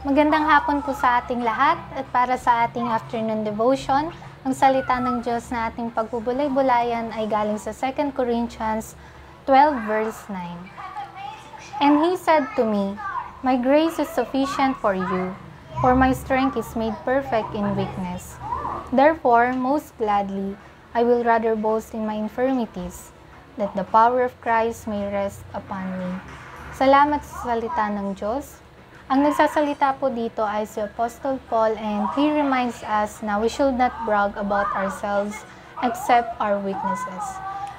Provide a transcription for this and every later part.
Magandang hapon po sa ating lahat at para sa ating afternoon devotion, ang salita ng Diyos na ating pagbubulay-bulayan ay galing sa 2 Corinthians 12 verse 9. And he said to me, "My grace is sufficient for you, for my strength is made perfect in weakness. Therefore, most gladly, I will rather boast in my infirmities, that the power of Christ may rest upon me." Salamat sa salita ng Diyos. Ang nagsasalita po dito ay si Apostle Paul, and he reminds us na we should not brag about ourselves except our weaknesses.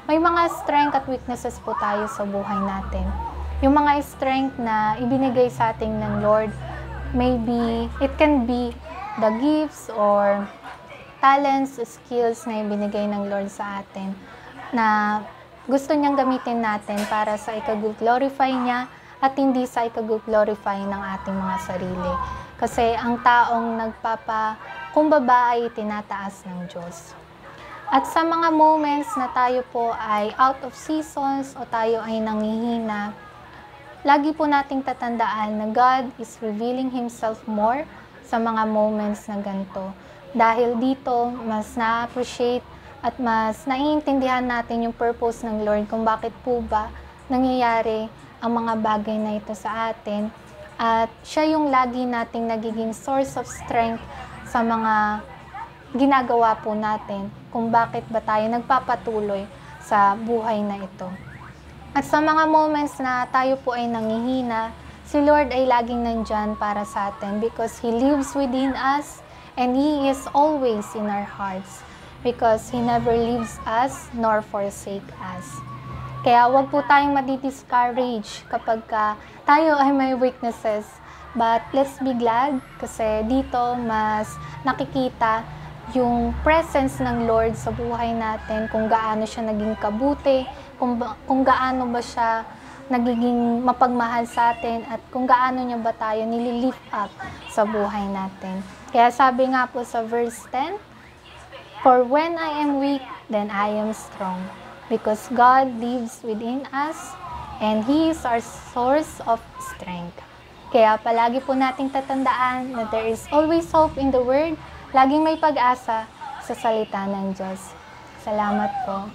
May mga strength at weaknesses po tayo sa buhay natin. Yung mga strength na ibinigay sa atin ng Lord, maybe it can be the gifts or talents, skills na ibinigay ng Lord sa atin na gusto niyang gamitin natin para sa ikag-glorify niya at hindi sa ikag-glorify ng ating mga sarili. Kasi ang taong nagpapakumbaba ay tinataas ng Diyos. At sa mga moments na tayo po ay out of seasons o tayo ay nangihina, lagi po nating tatandaan na God is revealing Himself more sa mga moments na ganito. Dahil dito, mas na-appreciate at mas naiintindihan natin yung purpose ng Lord kung bakit po ba nangyayari ang mga bagay na ito sa atin. At siya yung lagi nating nagiging source of strength sa mga ginagawa po natin kung bakit ba tayo nagpapatuloy sa buhay na ito. At sa mga moments na tayo po ay nangihina, si Lord ay laging nandyan para sa atin because He lives within us and He is always in our hearts because He never leaves us nor forsake us. Kaya wag po tayong madi-discourage kapag tayo ay may weaknesses. But let's be glad kasi dito mas nakikita yung presence ng Lord sa buhay natin, kung gaano siya naging kabuti, kung gaano ba siya nagiging mapagmahal sa atin, at kung gaano niya ba tayo nililift up sa buhay natin. Kaya sabi nga po sa verse 10, "For when I am weak, then I am strong. Because God lives within us, and He is our source of strength." Kaya palagi po nating tatandaan na there is always hope in the Word. Laging may pag-asa sa salita ng Diyos. Salamat po.